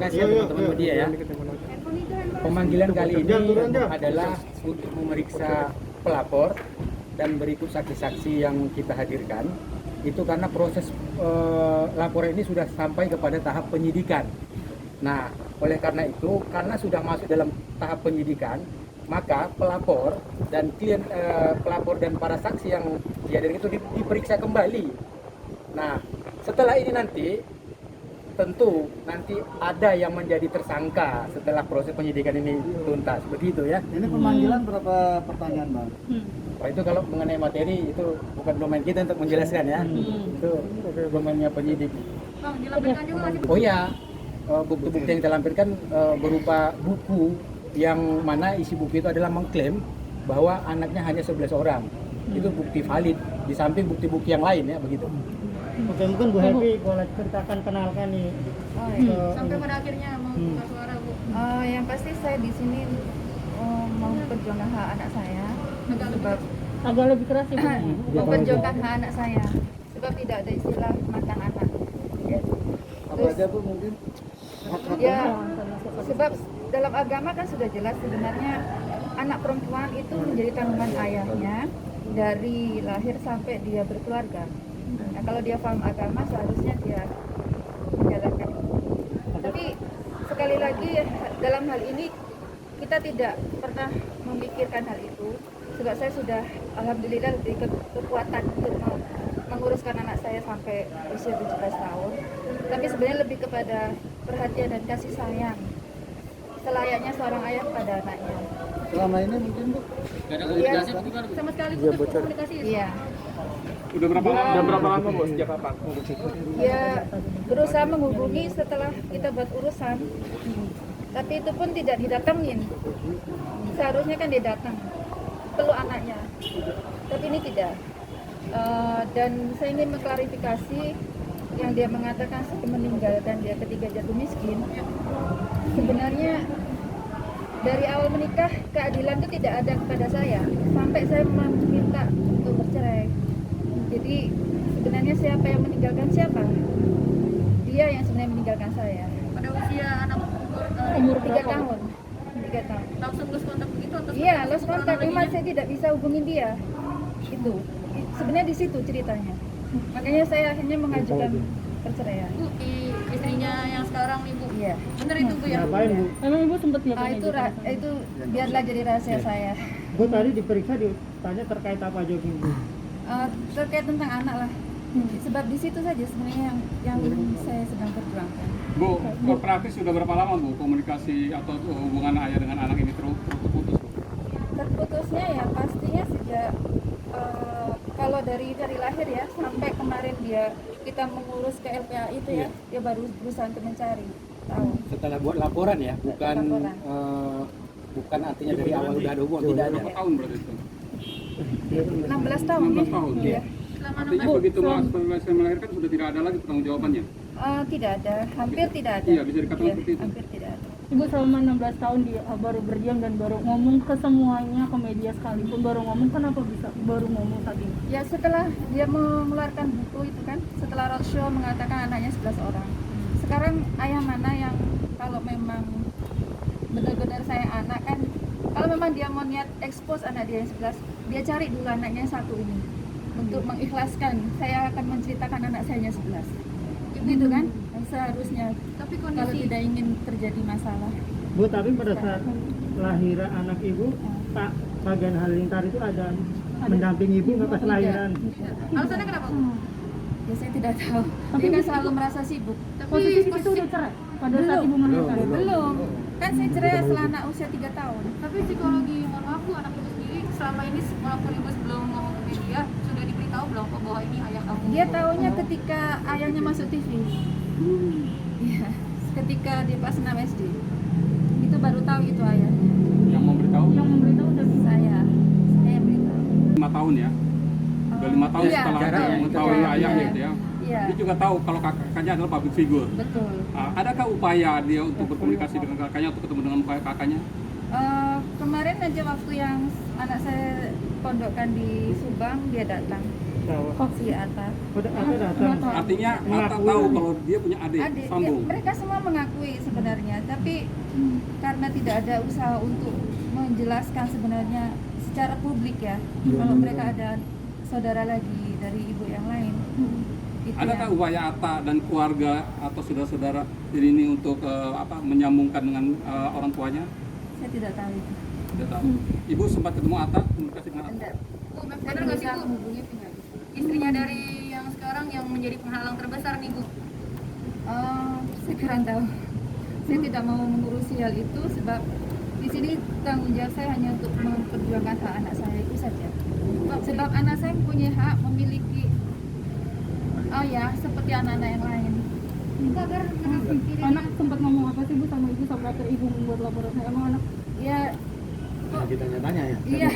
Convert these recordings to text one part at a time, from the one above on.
kasih ya teman-teman media ya. Pemanggilan kali ini adalah untuk memeriksa pelapor dan berikut saksi-saksi yang kita hadirkan. Itu karena proses laporan ini sudah sampai kepada tahap penyidikan. Nah, oleh karena itu, karena sudah masuk dalam tahap penyidikan, maka pelapor dan pelapor dan para saksi yang dihadirkan itu diperiksa kembali. Nah, setelah ini nanti tentu nanti ada yang menjadi tersangka setelah proses penyidikan ini tuntas, begitu ya. Ini pemanggilan berapa pertanyaan, Bang? Oh, itu kalau mengenai materi itu bukan domain kita untuk menjelaskan ya. Itu domainnya penyidik. Bang, dilampirkan juga nggak sih? Oh ya, bukti-bukti yang kita lampirkan berupa buku yang mana isi buku itu adalah mengklaim bahwa anaknya hanya 11 orang. Itu bukti valid di samping bukti-bukti yang lain ya, begitu. Oke, mungkin Bu Happy boleh ceritakan, kenalkan nih. Sampai pada akhirnya mau buka suara, Bu. Yang pasti saya di sini mau perjuangkan hak anak saya. Sebab Agak lebih keras ya, Bu. memperjuangkan hak anak saya. Sebab tidak ada istilah mantan anak. Ya. Apa aja, Bu, mungkin? Ya, sebab dalam agama kan sudah jelas sebenarnya anak perempuan itu menjadi tanggungan ayahnya dari lahir sampai dia berkeluarga. Nah, kalau dia paham agama seharusnya dia menjalankan itu. Tapi sekali lagi dalam hal ini kita tidak pernah memikirkan hal itu. Sebab saya sudah alhamdulillah diberi kekuatan untuk menguruskan anak saya sampai usia 17 tahun. Tapi sebenarnya lebih kepada perhatian dan kasih sayang selayaknya seorang ayah kepada anaknya. Selama ini mungkin, Bu? Gak ada komunikasi Iya. bagaimana? Sama sekali putus komunikasi. Iya. Udah berapa lama Bu? Sejak kapan? Ya berusaha menghubungi setelah kita buat urusan, tapi itu pun tidak didatengin. Seharusnya kan dia datang peluk anaknya, tapi ini tidak. Dan saya ingin mengklarifikasi yang dia mengatakan saya meninggal dan dia ketiga jatuh miskin. Sebenarnya dari awal menikah keadilan itu tidak ada kepada saya sampai saya meminta untuk bercerai. Jadi sebenarnya siapa yang meninggalkan siapa? Dia yang sebenarnya meninggalkan saya. Pada usia anak Umur 3 tahun. 3 tahun. langsung lost kontak begitu atau Iya, lost contact. Memang saya tidak bisa hubungin dia. Itu. Sebenarnya di situ ceritanya. Makanya saya akhirnya mengajukan perceraian. Bu, istrinya yang sekarang nih, Bu. Iya. Bener itu, Bu, ya? Ngapain, Bu? Emang ibu sempat Itu biarlah jadi rahasia saya. Bu tadi diperiksa, ditanya terkait apa aja, Bu? Terkait tentang anak lah. Sebab di situ saja sebenarnya yang saya sedang perjuangkan. Bu, praktis sudah berapa lama Bu komunikasi atau hubungan ayah dengan anak ini terputus Bu? Terputusnya ya pastinya sejak kalau dari lahir ya sampai kemarin kita mengurus ke LPA itu ya, dia baru berusaha untuk mencari tahu. Setelah buat laporan ya, bukan Laporan. bukan artinya dari awal udah ada hubungan, tidak ada. Berapa tahun berarti itu? 16 tahun. 16 tahun? Iya. Selama Artinya begitu Mas saya melahirkan sudah tidak ada lagi pertanggungjawabannya? Tidak ada, hampir tidak ada. Iya, bisa dikatakan seperti itu. Hampir tidak ada. Ibu selama 16 tahun dia baru berdiam dan baru ngomong ke semuanya, ke media sekalipun baru ngomong. Kenapa bisa baru ngomong saat ini? Ya setelah dia mengeluarkan buku itu kan, setelah roadshow mengatakan anaknya 11 orang. Sekarang ayah mana yang kalau memang benar-benar saya anak kan, kalau memang dia mau niat expose anak dia yang 11, dia cari dulu anaknya yang satu ini untuk mengikhlaskan saya akan menceritakan anak saya yang 11. Gitu kan seharusnya. Tapi Kalau kondisi tidak ingin terjadi masalah. Bu, tapi pada saat lahiran anak Ibu, Pak Bagan Halilintar itu ada mendampingi Ibu nggak pas lahiran? alasannya kenapa, Bu? Ya saya tidak tahu. Dia kan selalu merasa sibuk. Posisi itu udah cerai pada saat ibu melahirkan. Belum. Kan saya cerai setelah anak usia 3 tahun. Tapi psikologi, mohon maaf, Bu, anak ibu sendiri selama ini walaupun ibu sebelum ngomong ke media sudah diberitahu belum kok bahwa ini ayah kamu? Dia tahunya ketika ayahnya masuk TV. Iya, ketika dia pas 6 SD. Itu baru tahu itu ayahnya. Yang memberitahu? Yang memberitahu udah Saya yang beritahu. 5 tahun ya? Udah 5 tahun Iya, setelah jarak ya, mengetahui jarak, ayahnya iya. itu ya? Iya, Dia juga tahu kalau kakaknya adalah public figure. betul. Adakah upaya dia untuk berkomunikasi dengan kakaknya, untuk ketemu dengan kakaknya? Kemarin aja waktu yang anak saya pondokkan di Subang, dia datang. Tahu. si Atta. Udah apa datang? Artinya Atta Mengakui. tahu kalau dia punya adik, Adik, sambung. mereka semua mengakui sebenarnya, tapi karena tidak ada usaha untuk menjelaskan sebenarnya secara publik ya, kalau mereka ada saudara lagi dari ibu yang lain. Itu Adakah yang- upaya Atta dan keluarga atau saudara-saudara ini untuk menyambungkan dengan orang tuanya? Saya tidak tahu itu. Tidak tahu. Ibu sempat ketemu Atta, komunikasi dengan Atta? Enggak. Bu, benar nggak sih Bu? Istrinya dari yang sekarang yang menjadi penghalang terbesar nih Bu. Saya kurang tahu. Saya tidak mau mengurusi hal itu sebab di sini tanggung jawab saya hanya untuk memperjuangkan hak anak saya itu saja. Sebab anak saya mempunyai hak memiliki ayah seperti anak-anak yang lain. Anak sempat ngomong apa sih Bu sama ibu sampai akhirnya ibu membuat laporan? Emang anak Ya, Kita tanya ya. iya.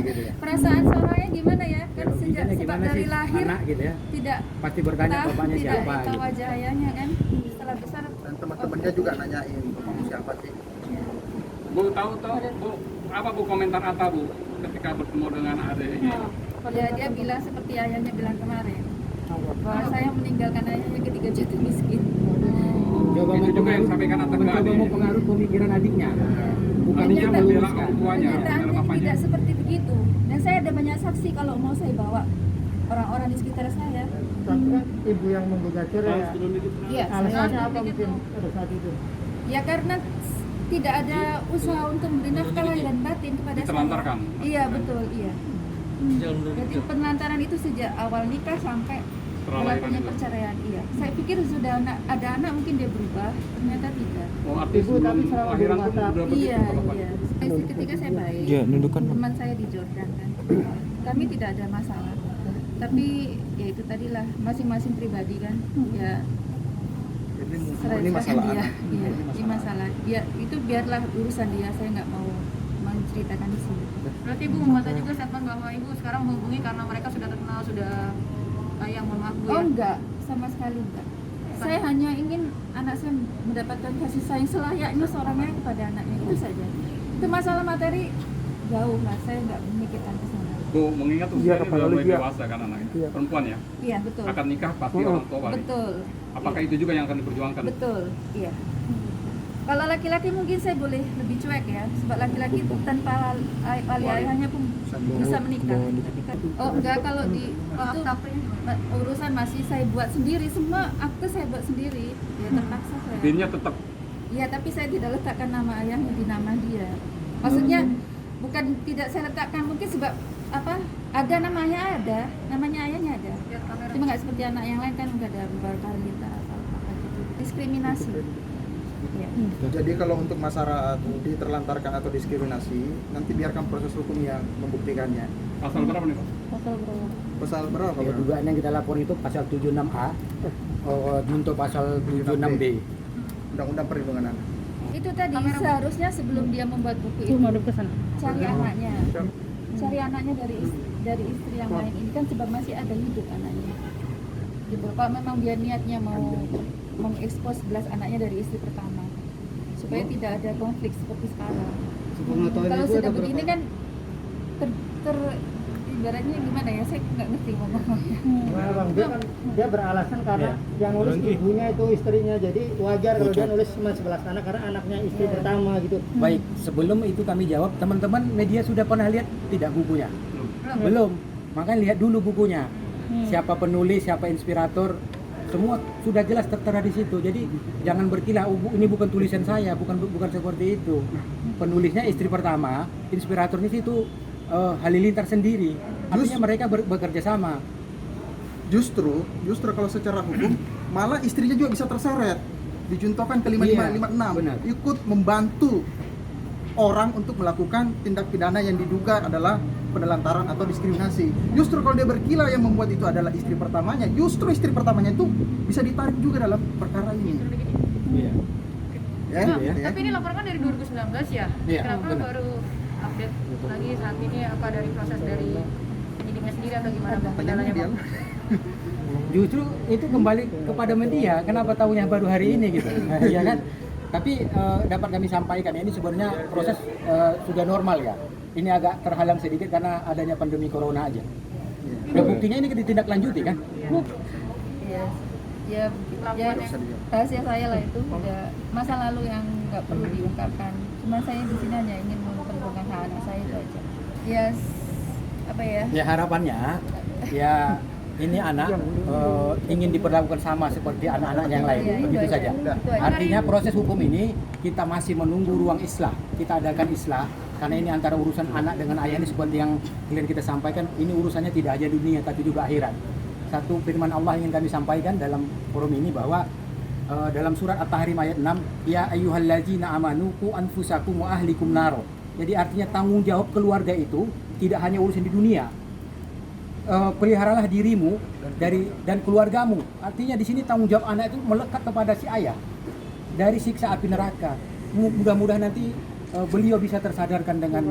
Gitu ya. Perasaan seorangnya gimana ya? Kan sejak Gimana sebab sih dari lahir anak gitu ya. tidak Pasti bertanya tahu, bapaknya tidak siapa tahu gitu. wajah ayahnya kan. Setelah besar Dan teman-temannya juga nanyain siapa sih. Bu, tahu Bu, apa Bu komentar Atta Bu ketika bertemu dengan adiknya? ya dia bilang seperti ayahnya bilang kemarin bahwa saya meninggalkan ayahnya ketika jatuh miskin. Coba Itu juga yang disampaikan Atta ke mencoba adik. mempengaruhi pemikiran adiknya. Bukan Artinya dia membela meluruskan. orang tuanya, membela Kenyataannya bapaknya. tidak seperti begitu. Dan saya ada banyak saksi kalau mau saya bawa orang-orang di sekitar saya. Tapi kan ibu yang menggugat cerai ya. Iya, Alasannya saya apa mungkin pada saat itu? ya karena tidak ada usaha untuk memberi nafkah lahir dan batin kepada saya. Ditelantarkan. Iya betul, iya. Jadi penelantaran itu sejak awal nikah sampai Perlahiran melakukan itu. perceraian. Iya. Saya pikir sudah ada anak mungkin dia berubah, ternyata tidak. Oh, artinya Ibu, sebelum tapi selama di lahiran rumah pun tak- udah begitu Iya, Pak Bapak? iya. Ketika saya baik, teman saya di Jordan kan, kami tidak ada masalah. Tapi ya itu tadilah masing-masing pribadi kan, ya Ini masalah dia. anak. Iya, ini masalah. Ya itu biarlah urusan dia. Saya nggak mau menceritakan di sini. Berarti Ibu membaca juga statement bahwa Ibu sekarang menghubungi karena mereka sudah terkenal, sudah kayak mohon maaf Bu Oh ya. enggak, sama sekali enggak. Saya hanya ingin anak saya mendapatkan kasih sayang selayaknya seorang ayah kepada anaknya, itu saja. Itu masalah materi jauh lah, saya nggak memikirkan ke sana. Bu, mengingat usianya sudah mulai dewasa kan anaknya, perempuan ya, Iya betul, akan nikah pasti orang tua balik. betul. Apakah Iya. itu juga yang akan diperjuangkan? Betul, iya. Kalau laki-laki mungkin saya boleh lebih cuek ya, sebab laki-laki itu tanpa wali ayahnya pun bisa menikah. Oh enggak, kalau di itu urusan masih saya buat sendiri, semua akte saya buat sendiri. Ya terpaksa saya. Dirinya tetap Iya, tapi saya tidak letakkan nama ayahnya di nama dia. Maksudnya bukan tidak saya letakkan, mungkin sebab apa? Ada namanya ayahnya ada. Lihat kamera. Cuma nggak seperti anak yang lain kan nggak ada berkarita atau apa gitu. Diskriminasi. Iya. Jadi kalau untuk masalah diterlantarkan atau diskriminasi, nanti biarkan proses hukum yang membuktikannya. pasal berapa nih Pak? Pasal berapa? Pasal berapa? Ya, Bang? dugaan yang kita lapor itu pasal 76A, junto pasal 76B. Undang-undang perlindungan anak. Itu tadi seharusnya sebelum dia membuat buku Ibu itu madep ke sana. cari anaknya. Cari anaknya dari istri yang lain ini kan sebab masih ada hidup anaknya. Gitu. Kalau memang dia niatnya mau mengekspos 11 anaknya dari istri pertama supaya tidak ada konflik seperti sekarang. Kalau sudah begini kan ter ibaratnya gimana ya, saya nggak ngerti ngomongnya. Nah, Bang, dia beralasan karena yang nulis ibunya itu istrinya, jadi wajar kalau dia nulis cuma 11 anak karena anaknya istri pertama gitu. Baik, sebelum itu kami jawab, teman-teman media sudah pernah lihat tidak bukunya? Belum. Makanya lihat dulu bukunya. Siapa penulis, siapa inspirator, semua sudah jelas tertera di situ. Jadi jangan berkilah, "Oh, ini bukan tulisan saya, bukan seperti itu." Penulisnya istri pertama, inspiratornya itu Halilintar sendiri. Artinya mereka bekerja sama. Justru kalau secara hukum malah istrinya juga bisa terseret. Dijuntokan ke 5556 benar. ikut membantu orang untuk melakukan tindak pidana yang diduga adalah penelantaran atau diskriminasi. Justru kalau dia berkilah yang membuat itu adalah istri pertamanya, justru istri pertamanya itu bisa ditarik juga dalam perkara ini. Iya. Ya, Nah, ya. tapi ini laporan kan dari 2019 ya. Iya, Kenapa benar. baru update lagi saat ini, apa dari proses dari penyidiknya sendiri atau gimana Bang? Tanya Kendalanya, dia. Bang? Justru itu kembali kepada media. Kenapa tahunya baru hari ini gitu? Ya kan? Tapi dapat kami sampaikan ini sebenarnya proses sudah normal ya. Ini agak terhalang sedikit karena adanya pandemi corona aja. Nah, buktinya ini ditindaklanjuti kan? Iya. Ya, ya rahasia saya lah itu udah masa lalu yang nggak perlu diungkapkan. Cuma saya di sini hanya ingin memperjuangkan hak anak saya itu aja. Ya, apa ya? Ya harapannya ya ini anak ingin diperlakukan sama seperti anak-anak yang lain, Iya, itu begitu aja. saja. Itu aja. Artinya proses hukum ini kita masih menunggu ruang islah. Kita adakan islah karena ini antara urusan anak dengan ayah ini seperti yang kalian kita sampaikan, ini urusannya tidak hanya dunia tapi juga akhirat. Satu firman Allah ingin kami sampaikan dalam forum ini bahwa dalam surat At-Tahrim ayat 6, ya ayyuhallazina amanu qu anfusakum wa ahlikum naro. Jadi artinya tanggung jawab keluarga itu tidak hanya urusan di dunia. Peliharalah dirimu dan keluargamu. Artinya di sini tanggung jawab anak itu melekat kepada si ayah dari siksa api neraka. Mudah-mudahan nanti beliau bisa tersadarkan dengan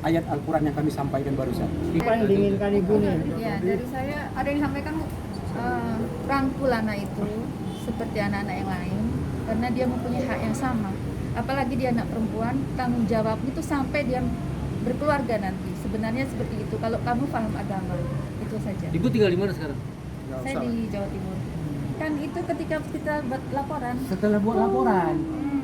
ayat Al-Quran yang kami sampaikan barusan. Apa yang diinginkan ibu nih? Ya, dari saya ada yang disampaikan rangkul anak itu seperti anak-anak yang lain karena dia mempunyai hak yang sama. Apalagi dia anak perempuan, tanggung jawab itu sampai dia berkeluarga nanti. Sebenarnya seperti itu kalau kamu paham agama. Itu saja. Ibu tinggal di mana sekarang? Saya di Jawa Timur. Kan itu ketika kita buat laporan. Setelah buat laporan,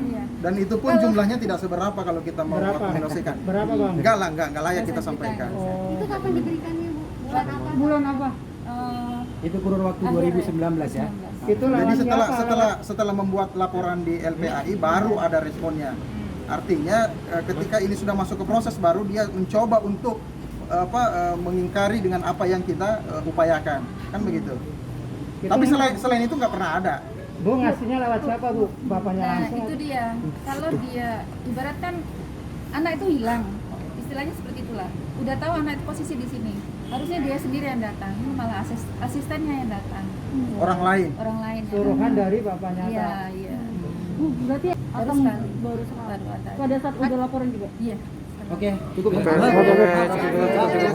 Iya. Dan itu pun jumlahnya tidak seberapa kalau kita mau menyelesaikan. Berapa bang? Enggak lah, enggak layak kita sampaikan. Itu kapan diberikannya, Bu? Bulan apa? Bulan apa? itu kurun waktu 2019 ya. Itu Jadi lawan setelah membuat laporan di LPAI baru ada responnya. Artinya ketika ini sudah masuk ke proses baru dia mencoba untuk mengingkari dengan apa yang kita upayakan, kan begitu. Tapi selain itu nggak pernah ada. Bu ngasihnya lewat siapa bu? Bapaknya Nah, langsung? itu dia. Kalau dia ibaratkan anak itu hilang, istilahnya seperti itulah. Udah tahu anak itu posisi di sini, harusnya dia sendiri yang datang, ini malah asistennya yang datang. Orang lain. Orang lain. yang Suruhan datang. dari bapaknya. Iya, iya. Berarti Baru akan sekali. baru sekali. Baru ada. Pada saat udah laporan juga. Iya. Oke, cukup ya. Oke.